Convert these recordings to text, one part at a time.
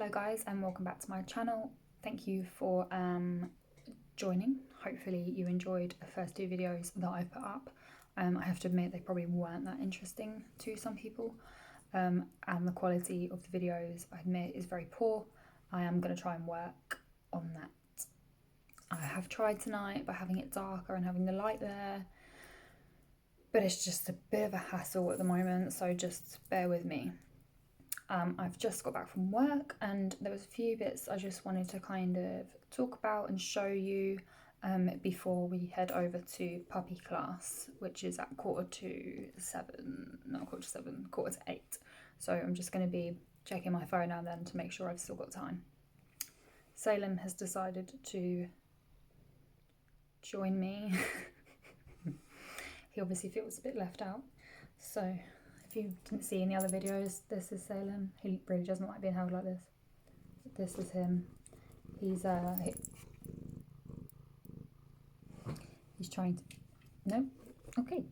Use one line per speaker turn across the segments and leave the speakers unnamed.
Hello guys and welcome back to my channel. Thank you for joining. Hopefully you enjoyed the first two videos that I put up. I have to admit they probably weren't that interesting to some people, and the quality of the videos, I admit, is very poor. I am going to try and work on that. I have tried tonight by having it darker and having the light there, but it's just a bit of a hassle at the moment, so just bear with me. I've just got back from work and there was a few bits I just wanted to kind of talk about and show you before we head over to puppy class, which is at 8:45. So I'm just going to be checking my phone now and then to make sure I've still got time. Salem has decided to join me. He obviously feels a bit left out, so if you didn't see any other videos, this is Salem. He really doesn't like being held like this. This is him. He's trying to, no, okay.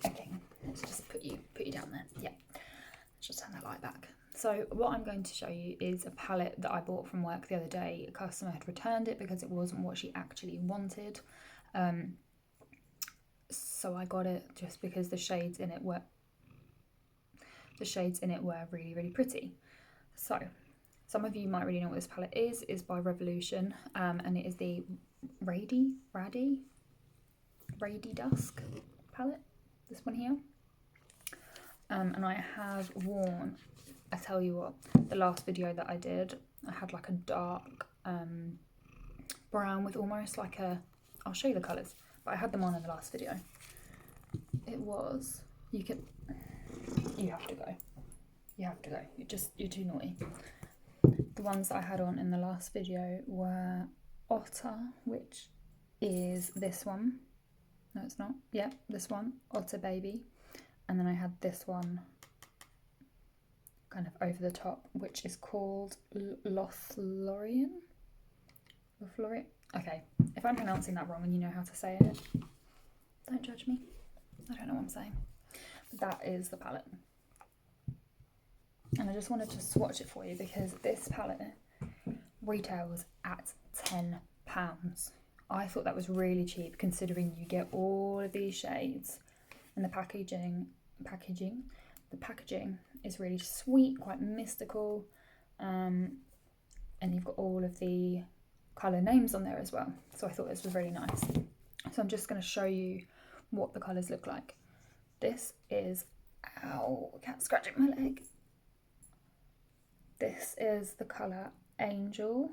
Okay, let's just put you down there. Yeah, let's just turn that light back. So what I'm going to show you is a palette that I bought from work the other day. A customer had returned it because it wasn't what she actually wanted. So I got it just because the shades in it were really, really pretty. So some of you might really know what this palette is by Revolution, and it is the Rady Dusk palette, this one here. And I have worn, I tell you what, the last video that I did, I had like a dark brown with almost like a, I'll show you the colours, but I had them on in the last video. It was, you have to go, you're too naughty. The ones that I had on in the last video were Otter, which is this one. No, it's not. Yeah, this one, Otter Baby. And then I had this one kind of over the top, which is called Lothlorien. Okay, if I'm pronouncing that wrong and you know how to say it, don't judge me. I don't know what I'm saying. But that is the palette. And I just wanted to swatch it for you because this palette retails at £10. I thought that was really cheap considering you get all of these shades, and the packaging is really sweet, quite mystical, and you've got all of the colour names on there as well. So I thought this was really nice. So I'm just going to show you what the colours look like. This is, ow, cat scratching my leg. This is the colour Angel.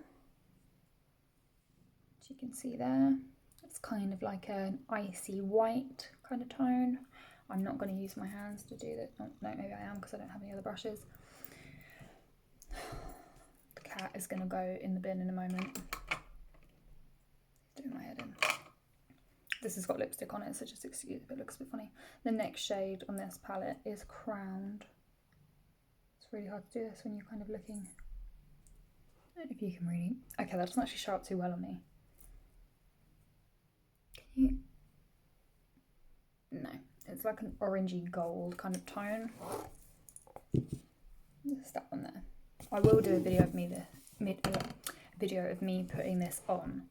As you can see there, it's kind of like an icy white kind of tone. I'm not going to use my hands to do that. Oh, no, maybe I am because I don't have any other brushes. The cat is going to go in the bin in a moment. Doing my head in. This has got lipstick on it, so just excuse if it looks a bit funny. The next shade on this palette is Crowned. It's really hard to do this when you're kind of looking. I don't know if you can really. Okay, that doesn't actually show up too well on me. Can you? No, it's like an orangey gold kind of tone. There's that one there. I will do a video of me putting this on,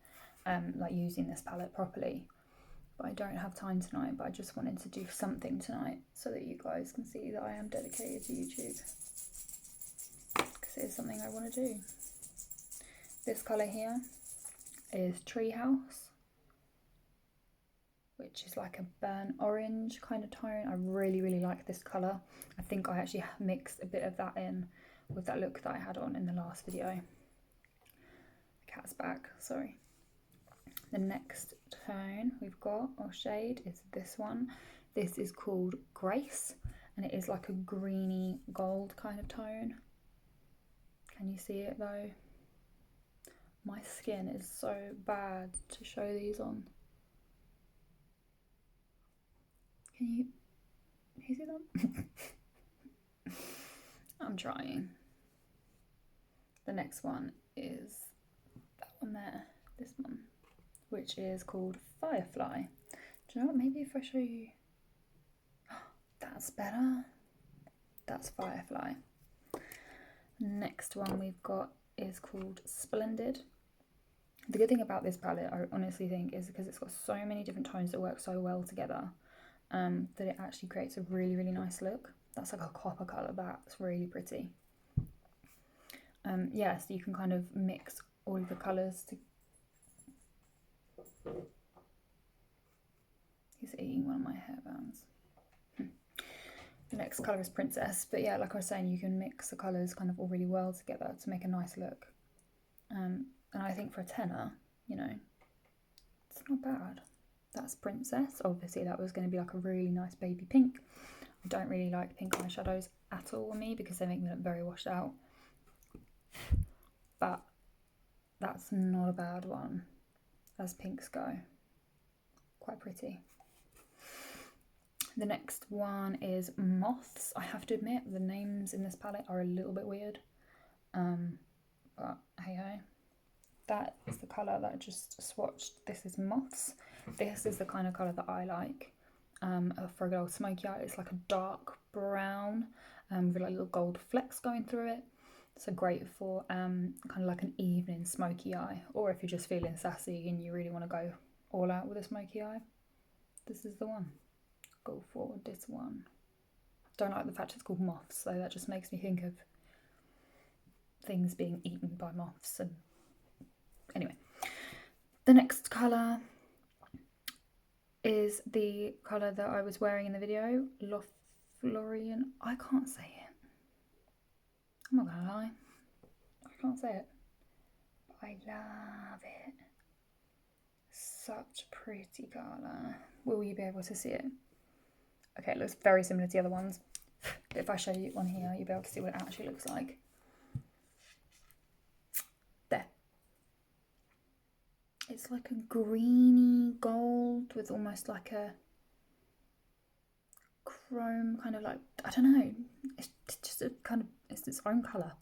like using this palette properly. But I don't have time tonight, but I just wanted to do something tonight so that you guys can see that I am dedicated to YouTube. Because it is something I want to do. This colour here is Treehouse, which is like a burnt orange kind of tone. I really, really like this colour. I think I actually mixed a bit of that in with that look that I had on in the last video. The cat's back, sorry. The next tone we've got, or shade, is this one. This is called Grace, and it is like a greeny gold kind of tone. Can you see it though? My skin is so bad to show these on. Can you see them? I'm trying. The next one is that one there, this one, which is called Firefly. Do you know what, maybe if I show you, that's better. That's Firefly. Next one we've got is called Splendid. The good thing about this palette, I honestly think, is because it's got so many different tones that work so well together, that it actually creates a really, really nice look. That's like a copper colour, that's really pretty. Yeah, so you can kind of mix all of the colours to... He's eating one of my hairbands. The next colour is Princess, but yeah, like I was saying, you can mix the colours kind of all really well together to make a nice look. And I think for a tenner, you know, it's not bad. That's Princess. Obviously that was going to be like a really nice baby pink. I don't really like pink eyeshadows at all on me because they make me look very washed out. But that's not a bad one as pinks go. Quite pretty. The next one is Moths. I have to admit the names in this palette are a little bit weird. But hey ho. That is the colour that I just swatched. This is Moths. This is the kind of colour that I like. For a girl smoky eye, it's like a dark brown with like little gold flecks going through it. So great for kind of like an evening smoky eye, or if you're just feeling sassy and you really want to go all out with a smoky eye, this is the one. Go for this one. Don't like the fact it's called Moths, so that just makes me think of things being eaten by moths. And anyway, the next colour is the colour that I was wearing in the video, Florian. I can't say it. I'm not gonna lie. I can't say it. But I love it. Such a pretty colour. Will you be able to see it? Okay, it looks very similar to the other ones. But if I show you one here, you'll be able to see what it actually looks like. There. It's like a greeny gold with almost like a chrome kind of like, I don't know. It's just a kind of, it's its own colour.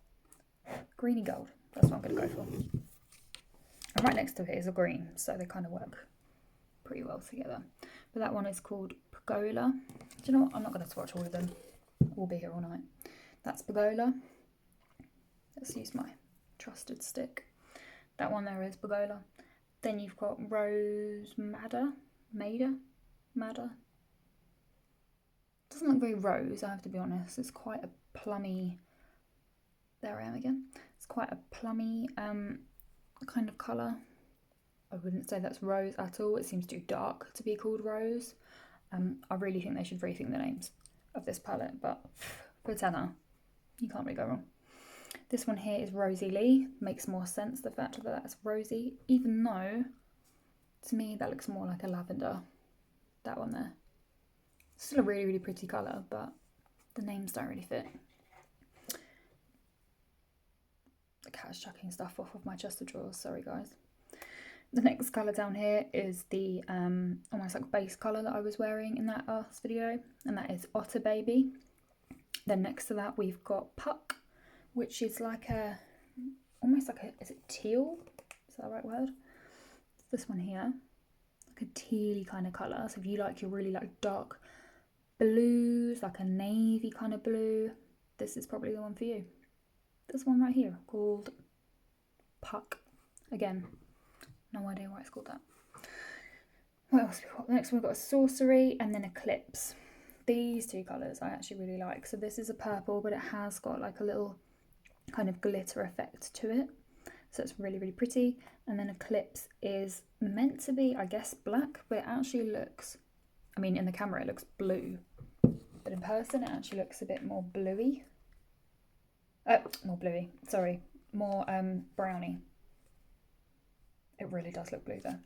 Greeny gold. That's what I'm going to go for. And right next to it is a green, so they kind of work pretty well together. But that one is called Pergola. Do you know what? I'm not going to swatch all of them. We'll be here all night. That's Pergola. Let's use my trusted stick. That one there is Pergola. Then you've got Rose Madder. Doesn't look very rose, I have to be honest. It's quite a plummy. There I am again. It's quite a plummy kind of colour. I wouldn't say that's rose at all. It seems too dark to be called rose. I really think they should rethink the names of this palette, but for a tenner, you can't really go wrong. This one here is Rosie Lee. Makes more sense, the fact that that's rosy, even though to me that looks more like a lavender. That one there. Still a really, really pretty colour, but the names don't really fit. The cat's chucking stuff off of my chest of drawers, sorry guys. The next colour down here is the almost like base colour that I was wearing in that last video, and that is Otter Baby. Then next to that we've got Puck, which is like a, almost like a, is it teal? Is that the right word? It's this one here, like a tealy kind of colour. So if you like your really like dark blues, like a navy kind of blue, this is probably the one for you. This one right here called Puck. Again, no idea why it's called that. What else have we got? Next we've got a Sorcery and then Eclipse. These two colours I actually really like. So this is a purple, but it has got like a little kind of glitter effect to it. So it's really, really pretty. And then Eclipse is meant to be, I guess, black, but it actually looks, I mean, in the camera it looks blue. But in person it actually looks a bit more bluey. More bluey, sorry. More browny. It really does look blue though.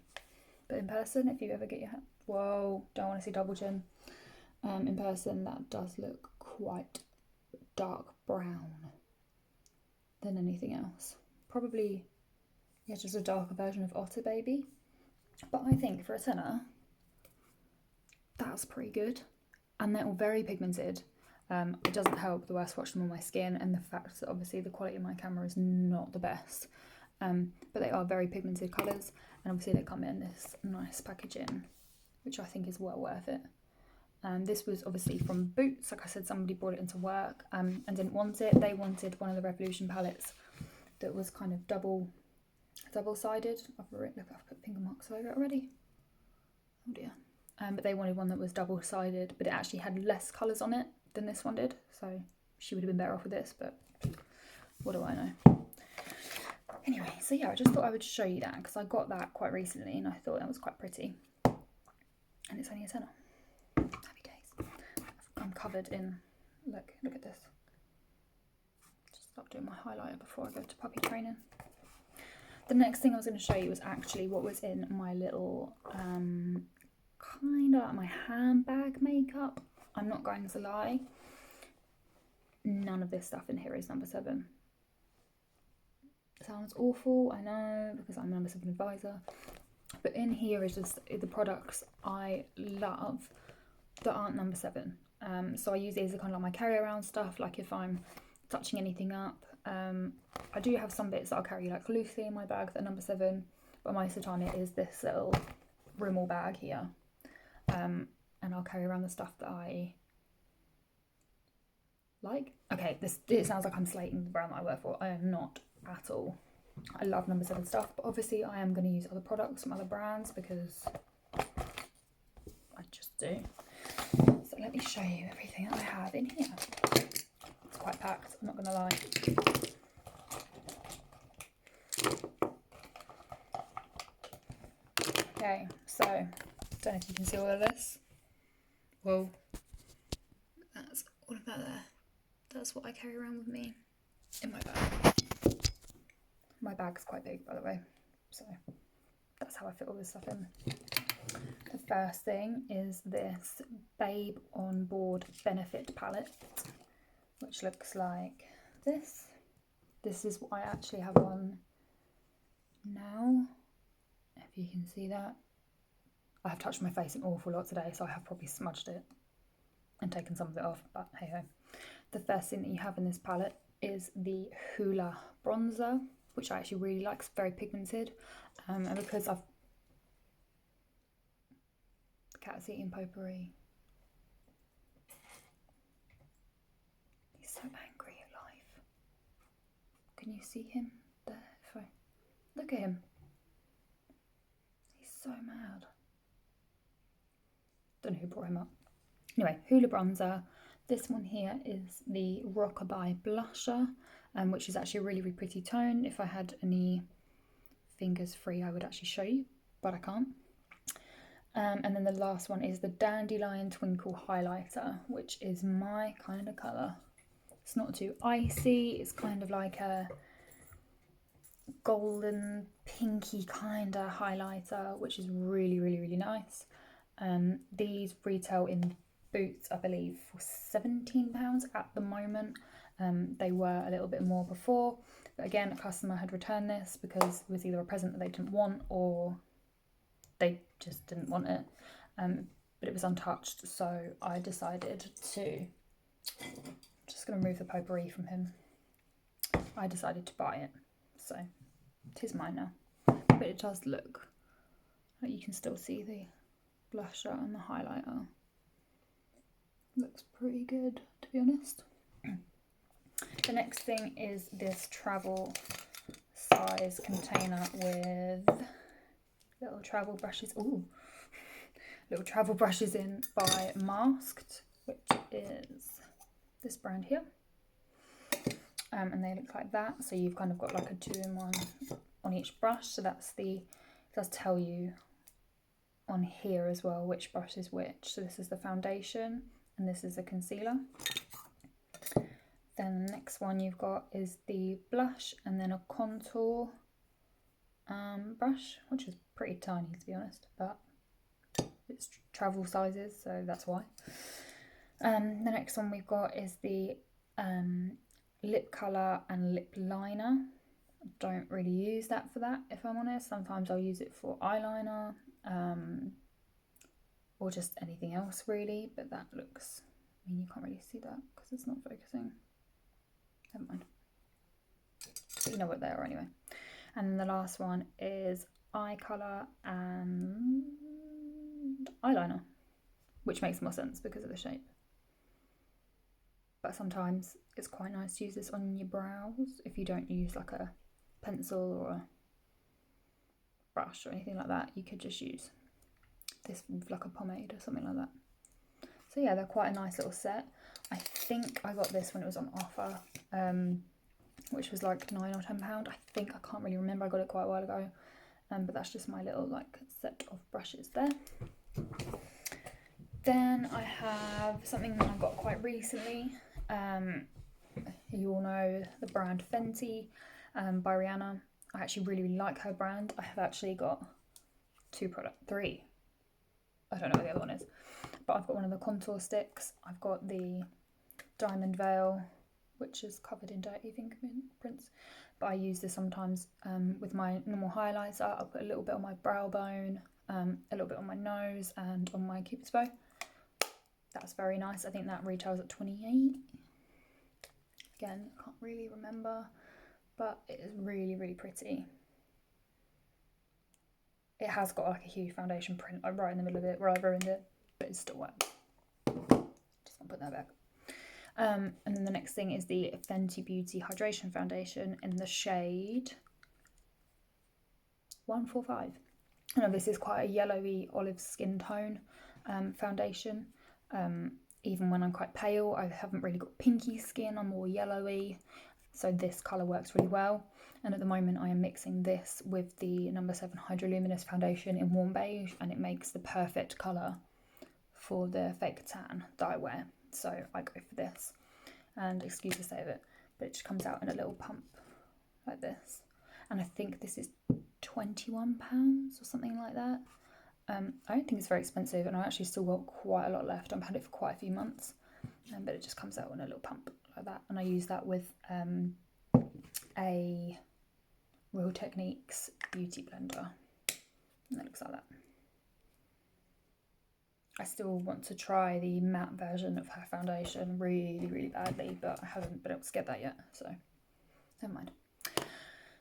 But in person, if you ever get your hat, whoa, don't want to see double chin. In person, that does look quite dark brown than anything else. Probably, yeah, just a darker version of Otter Baby. But I think for a tenner, that's pretty good. And they're all very pigmented. It doesn't help the way I swatch them on my skin, and the fact that obviously the quality of my camera is not the best. But they are very pigmented colours, and obviously they come in this nice packaging, which I think is well worth it. This was obviously from Boots. Like I said, somebody brought it into work and didn't want it. They wanted one of the Revolution palettes that was kind of double-sided. I've put finger marks over it already. Oh dear. But they wanted one that was double-sided, but it actually had less colours on it than this one did. So she would have been better off with this, but what do I know? Anyway, so yeah, I just thought I would show you that because I got that quite recently and I thought that was quite pretty. And it's only a tenner. Happy days. I'm covered in, look at this. Just stop doing my highlighter before I go to puppy training. The next thing I was going to show you was actually what was in my little, kind of like my handbag makeup. I'm not going to lie. None of this stuff in here is number 7. Sounds awful, I know, because I'm a number 7 advisor. But in here is just the products I love that aren't number 7. So I use these as kind of like my carry around stuff, like if I'm touching anything up. I do have some bits that I'll carry like loosely in my bag that are number 7, but most of the time it is this little Rimmel bag here. And I'll carry around the stuff that I like. Okay, it sounds like I'm slating the brand that I work for. I am not at all. I love number 7 stuff, but obviously I am going to use other products from other brands because I just do. So let me show you everything that I have in here. It's quite packed, I'm not going to lie. Okay, so don't know if you can see all of this. Whoa, that's all of that there. That's what I carry around with me in my bag. My bag's quite big, by the way, so that's how I fit all this stuff in. The first thing is this Babe on Board Benefit palette, which looks like this. This is what I actually have on now, if you can see that. I have touched my face an awful lot today, so I have probably smudged it and taken some of it off, but hey ho. The first thing that you have in this palette is the Hoola bronzer, which I actually really like. It's very pigmented, and because the cat's eating potpourri. He's so angry at life. Can you see him there? If I look at him, he's so mad. Don't know who brought him up. Anyway, Hoola bronzer. This one here is the Rockabye blusher, which is actually a really, really pretty tone. If I had any fingers free, I would actually show you, but I can't. And then the last one is the Dandelion Twinkle highlighter, which is my kind of colour. It's not too icy, it's kind of like a golden pinky kind of highlighter, which is really, really, really nice. These retail in Boots, I believe, for £17 at the moment. They were a little bit more before, but again, a customer had returned this because it was either a present that they didn't want or they just didn't want it, but it was untouched, so I decided to, just going to remove the potpourri from him, I decided to buy it, so it is mine now. But it does look like you can still see the blusher and the highlighter. Looks pretty good, to be honest. The next thing is this travel size container with little travel brushes. Ooh, little travel brushes in by Masked, which is this brand here. And they look like that. So you've kind of got like a 2-in-1 on each brush. So that's it does tell you on here as well which brush is which. So this is the foundation and this is the concealer. Then the next one you've got is the blush and then a contour brush, which is pretty tiny to be honest, but it's travel sizes, so that's why. The next one we've got is the lip colour and lip liner. I don't really use that for that, if I'm honest. Sometimes I'll use it for eyeliner or just anything else really, but that looks, I mean, you can't really see that because it's not focusing. Never mind. But you know what they are anyway. And then the last one is eye colour and eyeliner. which makes more sense because of the shape. But sometimes it's quite nice to use this on your brows if you don't use like a pencil or a brush or anything like that. You could just use this with like a pomade or something like that. So yeah, they're quite a nice little set. I think I got this when it was on offer, which was like £9 or £10. I think, I can't really remember, I got it quite a while ago. But that's just my little like set of brushes there. Then I have something that I got quite recently. You all know the brand Fenty by Rihanna. I actually really like her brand. I have actually got three. I don't know what the other one is, but I've got one of the contour sticks. I've got the Diamond Veil, which is covered in dirty fingerprints, but I use this sometimes with my normal highlighter. I'll put a little bit on my brow bone, a little bit on my nose and on my Cupid's bow. That's very nice. I think that retails at 28. Again, I can't really remember, but it is really, really pretty. It has got like a huge foundation print like right in the middle of it where I ruined it, but it still works. Just gonna put that back. And then the next thing is the Fenty Beauty Hydration Foundation in the shade 145. Now this is quite a yellowy olive skin tone foundation. Even when I'm quite pale, I haven't really got pinky skin, I'm more yellowy. So this colour works really well. And at the moment I am mixing this with the No. 7 Hydroluminous Foundation in Warm Beige, and it makes the perfect colour for the fake tan that I wear. So I go for this. And excuse the state of it, but it just comes out in a little pump like this. And I think this is £21 or something like that. I don't think it's very expensive, and I actually still got quite a lot left. I've had it for quite a few months, but it just comes out in a little pump like that. And I use that with a Real Techniques beauty blender, and it looks like that. I still want to try the matte version of her foundation really, really badly, but I haven't been able to get that yet, so never mind.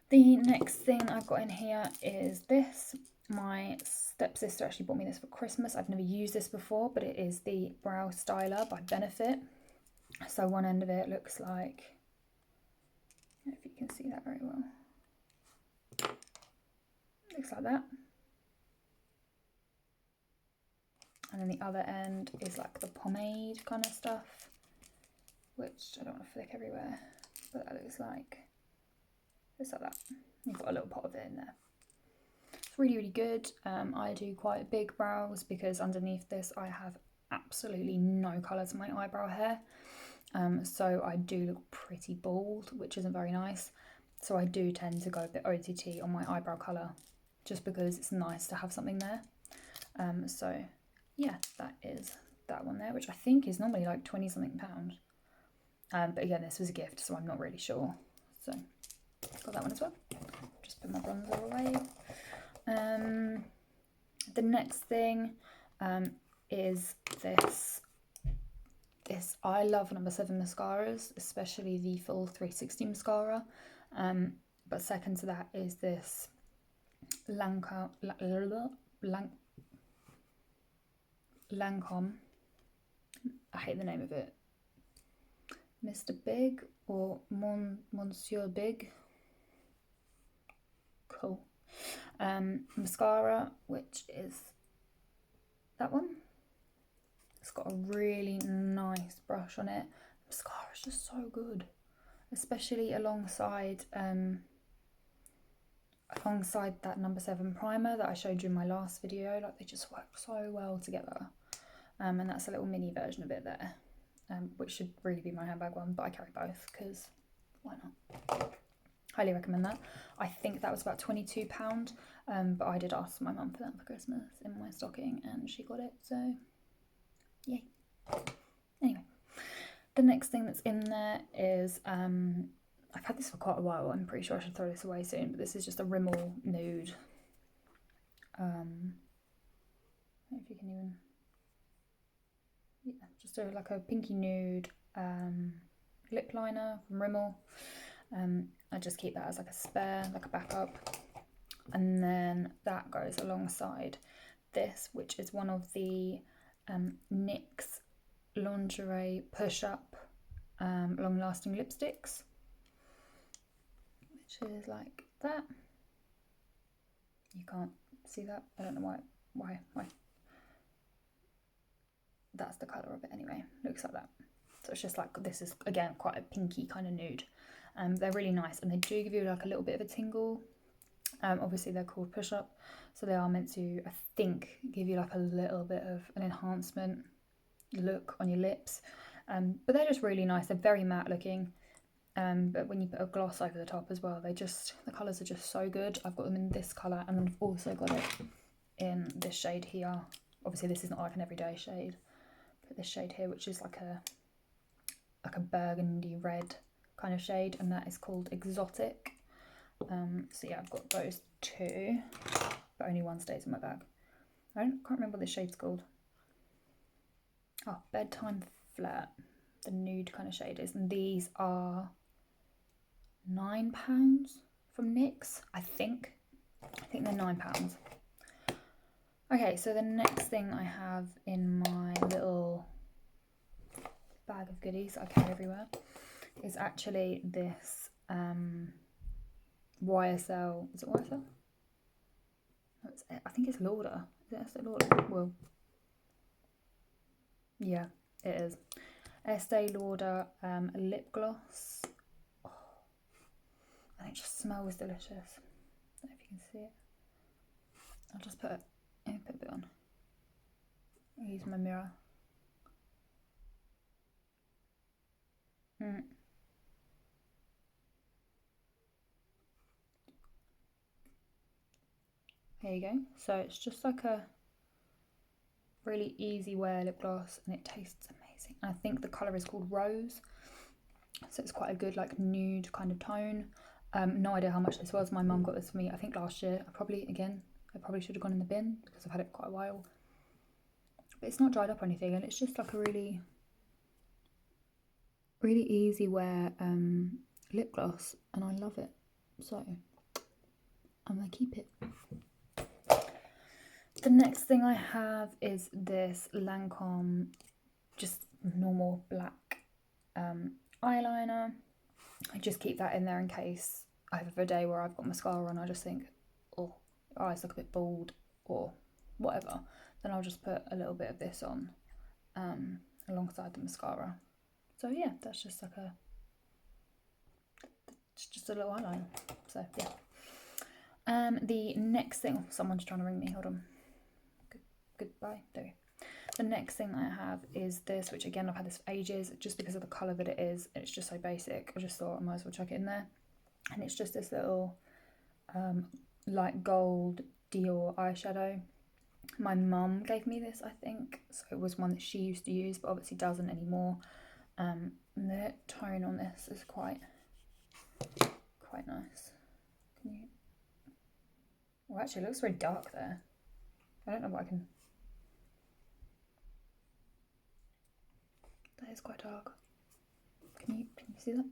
The next thing I've got in here is this. My stepsister actually bought me this for Christmas. I've never used this before, but it is the Brow Styler by Benefit. So one end of it looks like, I don't know if you can see that very well. Looks like that. And then the other end is like the pomade kind of stuff, which I don't want to flick everywhere, but that looks like that. You've got a little pot of it in there. It's really, really good. I do quite big brows because underneath this I have absolutely no colour to my eyebrow hair. So I do look pretty bald, which isn't very nice. So I do tend to go a bit OTT on my eyebrow colour, just because it's nice to have something there. So yeah, that is that one there, which I think is normally like 20 something pounds. But again, this was a gift, so I'm not really sure. So got that one as well. Just put my bronzer away. The next thing is this. I love No. 7 mascaras, especially the full 360 mascara. But second to that is this Lancome. I hate the name of it. Mr. Big or Monsieur Big. Cool. Mascara, which is that one. It's got a really nice brush on it. Mascara is just so good, especially alongside that No. 7 primer that I showed you in my last video. Like, they just work so well together. And that's a little mini version of it there, which should really be my handbag one, but I carry both because why not? Highly recommend that. I think that was about £22, but I did ask my mum for that for Christmas in my stocking, and she got it, so yay. Anyway, the next thing that's in there is, I've had this for quite a while. I'm pretty sure I should throw this away soon, but this is just a Rimmel nude. I don't know if you can even, yeah, just like a pinky nude lip liner from Rimmel. I just keep that as like a spare, like a backup. And then that goes alongside this, which is one of the NYX Lingerie Push-Up long-lasting lipsticks, which is like that. You can't see that. I don't know why. That's the colour of it anyway. Looks like that. So it's just like, this is again quite a pinky kind of nude. They're really nice, and they do give you like a little bit of a tingle. Obviously they're called Push Up, so they are meant to, I think, give you like a little bit of an enhancement look on your lips. But they're just really nice. They're very matte looking. But when you put a gloss over the top as well, the colours are just so good. I've got them in this colour, and then I've also got it in this shade here. Obviously this is not like an everyday shade, but this shade here, which is like a burgundy red kind of shade, and that is called Exotic. So yeah, I've got those two, but only one stays in my bag. I can't remember what this shade's called. Oh, Bedtime Flirt, the nude kind of shade is, and these are £9 from NYX, I think they're £9. Okay, so the next thing I have in my little bag of goodies I carry everywhere is actually this YSL. Is it YSL? No, I think it's Lauder. Is it Estee Lauder? Well, yeah, it is. Estee Lauder lip gloss. Oh, and it just smells delicious. I don't know if you can see it. I'll just put a bit on. I'll use my mirror. There you go. So it's just like a really easy wear lip gloss, and it tastes amazing. And I think the colour is called Rose, so it's quite a good like nude kind of tone. No idea how much this was. My mum got this for me I think last year. I probably should have gone in the bin because I've had it for quite a while, but it's not dried up or anything, and it's just like a really easy wear lip gloss, and I love it, so I'm gonna keep it. The next thing I have is this Lancome just normal black eyeliner. I just keep that in there in case I have a day where I've got mascara on. I just think, oh, your eyes look a bit bald or whatever. Then I'll just put a little bit of this on alongside the mascara. So yeah, that's just like it's just a little eyeliner. So yeah. The next thing, someone's trying to ring me. Hold on. Goodbye. There we go. The next thing I have is this, which again I've had this for ages, just because of the colour that it is. It's just so basic. I just thought I might as well chuck it in there. And it's just this little light gold Dior eyeshadow. My mum gave me this, I think, so it was one that she used to use, but obviously doesn't anymore. And the tone on this is quite nice. Can you? Well, actually, it looks very dark there. I don't know what I can. That is quite dark. Can you see that?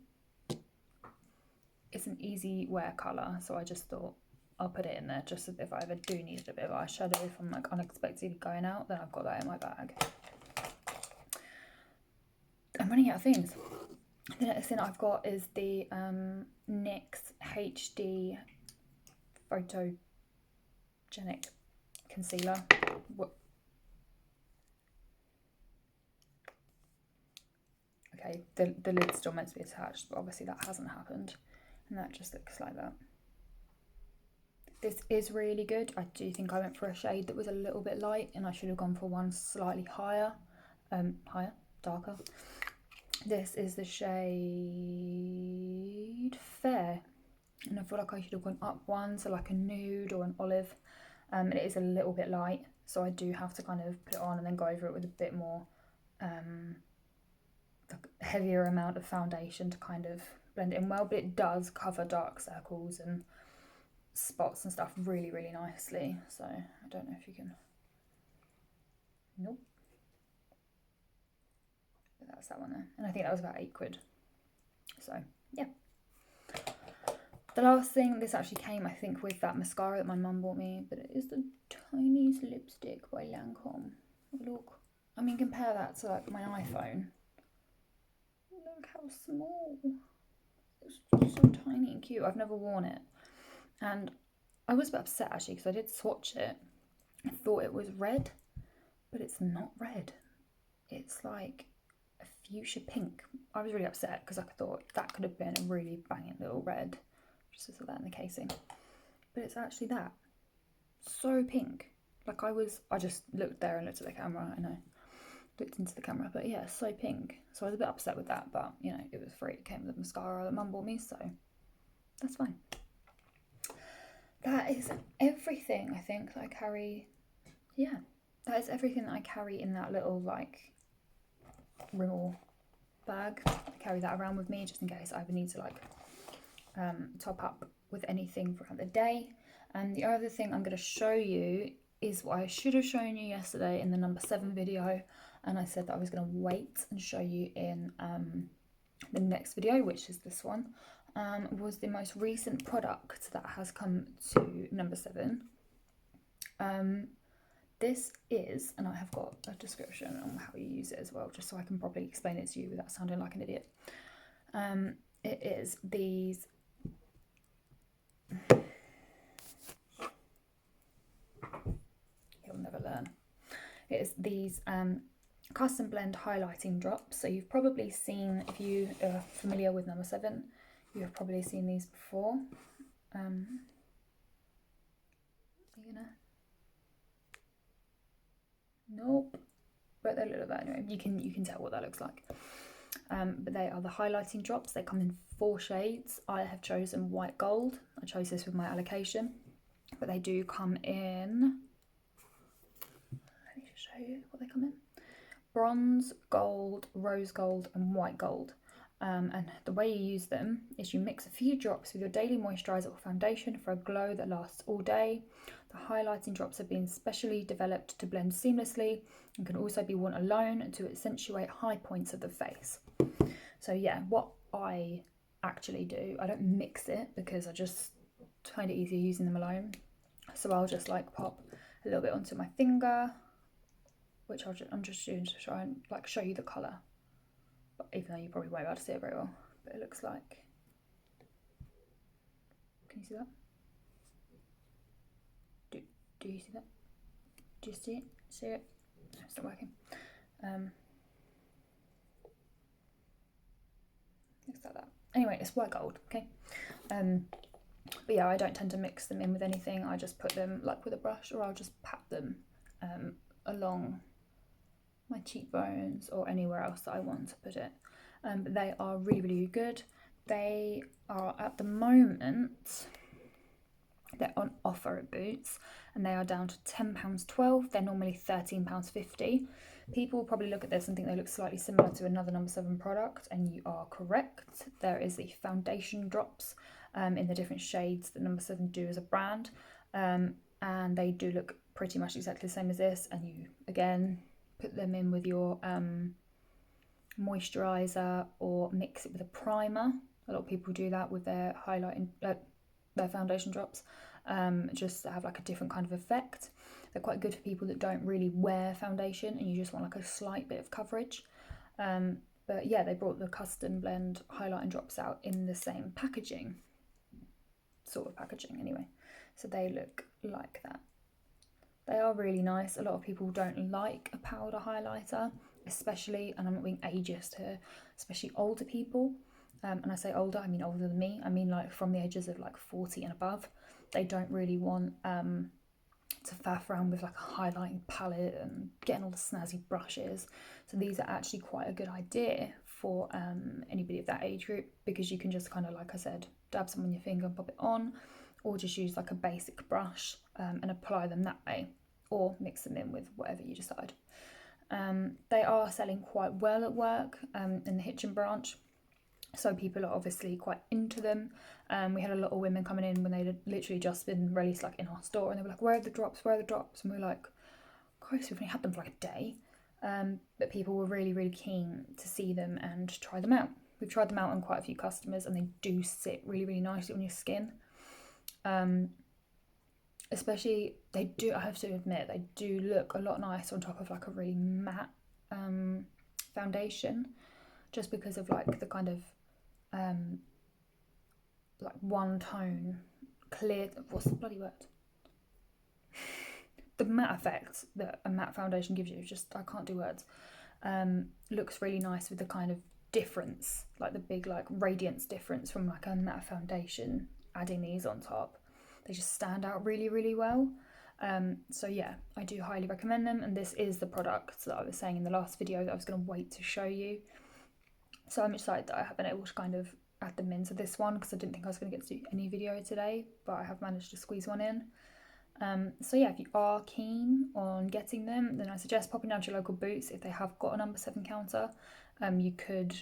It's an easy wear colour, so I just thought I'll put it in there just so if I ever do need a bit of eyeshadow, if I'm like unexpectedly going out, then I've got that in my bag. I'm running out of things. The next thing I've got is the NYX HD Photogenic Concealer. Okay, the lid's still meant to be attached, but obviously that hasn't happened, and that just looks like that. This is really good. I do think I went for a shade that was a little bit light, and I should have gone for one slightly higher, darker. This is the shade Fair, and I feel like I should have gone up one, so like a nude or an olive. It is a little bit light, so I do have to kind of put it on and then go over it with a bit more heavier amount of foundation to kind of blend it in well, but it does cover dark circles and spots and stuff really nicely. So I don't know if you can. Nope. But that's that one there, and I think that was about £8. So yeah. The last thing, this actually came, I think, with that mascara that my mum bought me, but it is the Tiniest Lipstick by Lancome. Look, I mean, compare that to like my iPhone. Look how small. It's just so tiny and cute. I've never worn it. And I was a bit upset actually because I did swatch it. I thought it was red, but it's not red. It's like a fuchsia pink. I was really upset because I thought that could have been a really banging little red, just as that in the casing. But it's actually that. So pink. Like I just looked there and looked at the camera, I know. Looked into the camera, but yeah, so pink. So I was a bit upset with that, but you know, it was free. It came with mascara that Mum bought me, so that's fine. That is everything I think that I carry. Yeah, that is everything that I carry in that little like Rimmel bag. I carry that around with me just in case I ever need to like top up with anything throughout the day. And the other thing I'm going to show you is what I should have shown you yesterday in the number 7 video, and I said that I was going to wait and show you in the next video, which is this one, was the most recent product that has come to number 7. This is, and I have got a description on how you use it as well, just so I can properly explain it to you without sounding like an idiot. It is these you'll never learn. It is these custom blend highlighting drops. So you've probably seen, if you are familiar with number 7, you have probably seen these before. You know, nope, but they look like that anyway. You can tell what that looks like. But they are the highlighting drops. They come in 4 shades. I have chosen white gold. I chose this with my allocation, but they do come in, let me just show you what they come in: bronze, gold, rose gold and white gold. And the way you use them is you mix a few drops with your daily moisturiser or foundation for a glow that lasts all day. The highlighting drops have been specially developed to blend seamlessly and can also be worn alone to accentuate high points of the face. So yeah, what I actually do, I don't mix it because I just find it easier using them alone. So I'll just like pop a little bit onto my finger, which I'm just doing to try and like show you the colour. But even though you probably won't be able to see it very well, but it looks like, can you see that? Do you see that? Do you see it? See it? No, it's not working. Looks like that. Anyway, it's white gold, okay? But yeah, I don't tend to mix them in with anything. I just put them like with a brush, or I'll just pat them along my cheekbones or anywhere else that I want to put it. But they are really, really good. They are at the moment, they're on offer at Boots, and they are down to £10.12. They're normally £13.50. People will probably look at this and think they look slightly similar to another number 7 product, and you are correct. There is the foundation drops in the different shades that number 7 do as a brand, and they do look pretty much exactly the same as this. And you again put them in with your moisturiser or mix it with a primer. A lot of people do that with their highlighting, their foundation drops, just to have like a different kind of effect. They're quite good for people that don't really wear foundation and you just want like a slight bit of coverage. But yeah, they brought the custom blend highlighting drops out in the same packaging, sort of packaging anyway. So they look like that. They are really nice. A lot of people don't like a powder highlighter, especially, and I'm not being ageist here, especially older people. And I say older, I mean older than me. I mean like from the ages of like 40 and above. They don't really want to faff around with like a highlighting palette and getting all the snazzy brushes. So these are actually quite a good idea for anybody of that age group, because you can just kind of, like I said, dab some on your finger and pop it on, or just use like a basic brush and apply them that way, or mix them in with whatever you decide. They are selling quite well at work in the Hitchin branch, so people are obviously quite into them. We had a lot of women coming in when they had literally just been released like in our store, and they were like, where are the drops, where are the drops? And we were like, Christ, we've only had them for like a day. But people were really, really keen to see them and try them out. We've tried them out on quite a few customers, and they do sit really, really nicely on your skin. Especially, they do, I have to admit, they do look a lot nicer on top of like a really matte foundation, just because of like the kind of like one tone clear, what's the bloody word, the matte effect that a matte foundation gives you, just I can't do words, looks really nice with the kind of difference, like the big like radiance difference from like a matte foundation. Adding these on top, they just stand out really, really well. So yeah, I do highly recommend them, and this is the product that I was saying in the last video that I was going to wait to show you. So I'm excited that I have been able to kind of add them into this one, because I didn't think I was going to get to do any video today, but I have managed to squeeze one in. So yeah, if you are keen on getting them, then I suggest popping down to your local Boots if they have got a number 7 counter. You could,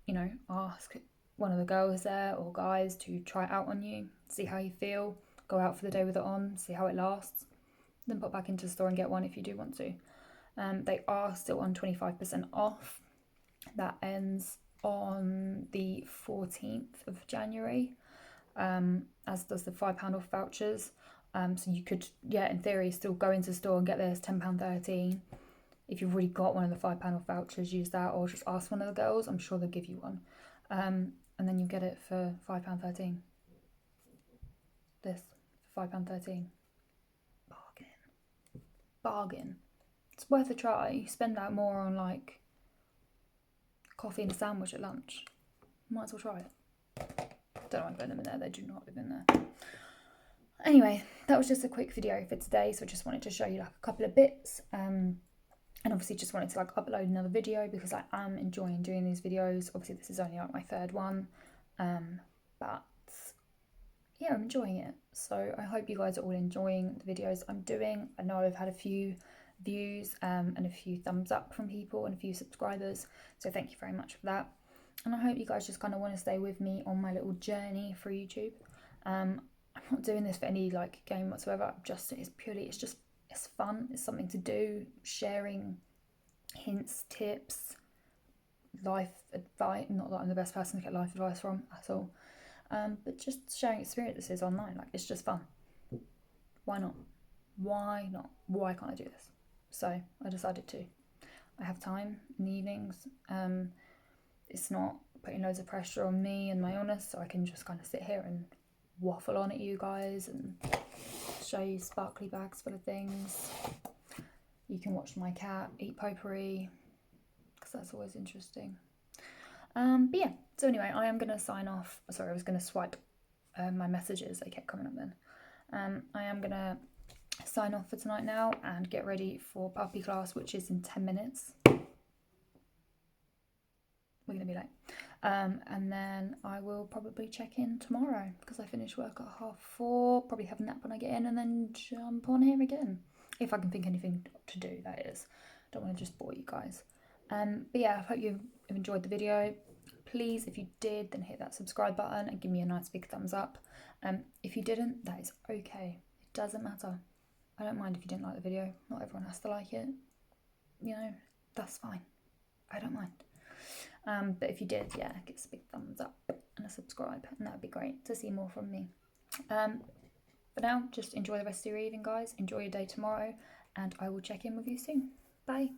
you know, ask one of the girls there or guys to try it out on you, see how you feel, go out for the day with it on, see how it lasts, then pop back into the store and get one if you do want to. They are still on 25% off. That ends on the 14th of January, as does the £5 off vouchers. So you could, yeah, in theory, still go into the store and get this £10.13. If you've already got one of the £5 off vouchers, use that, or just ask one of the girls. I'm sure they'll give you one. And then you get it for £5.13. This for £5.13. Bargain. It's worth a try. You spend out more on like coffee and a sandwich at lunch. Might as well try it. Don't want to put them in there. They do not live in there. Anyway, that was just a quick video for today. So I just wanted to show you like a couple of bits. And obviously just wanted to like upload another video because I am enjoying doing these videos. Obviously this is only like my 3rd one, but yeah, I'm enjoying it. So I hope you guys are all enjoying the videos I'm doing. I know I've had a few views and a few thumbs up from people and a few subscribers, so thank you very much for that. And I hope you guys just kind of want to stay with me on my little journey for YouTube. I'm not doing this for any like gain whatsoever. It's fun. It's something to do, sharing hints, tips, life advice. Not that I'm the best person to get life advice from at all, but just sharing experiences online. Like, it's just fun. Why not? Why not? Why can't I do this? So I decided to. I have time in the evenings. It's not putting loads of pressure on me and my illness, so I can just kind of sit here and waffle on at you guys and show you sparkly bags full of things. You can watch my cat eat potpourri, because that's always interesting. But yeah, so anyway, I am going to sign off. Sorry, I was going to swipe my messages. They kept coming up then. I am going to sign off for tonight now and get ready for puppy class, which is in 10 minutes. We're going to be late. And then I will probably check in tomorrow because I finish work at 4:30, probably have a nap when I get in, and then jump on here again. If I can think anything to do, that is. Don't want to just bore you guys. But yeah, I hope you've enjoyed the video. Please, if you did, then hit that subscribe button and give me a nice big thumbs up. If you didn't, that is okay. It doesn't matter. I don't mind if you didn't like the video. Not everyone has to like it. You know, that's fine. I don't mind. But if you did, yeah, give us a big thumbs up and a subscribe, and that would be great to see more from me. For now, just enjoy the rest of your evening, guys. Enjoy your day tomorrow, and I will check in with you soon. Bye.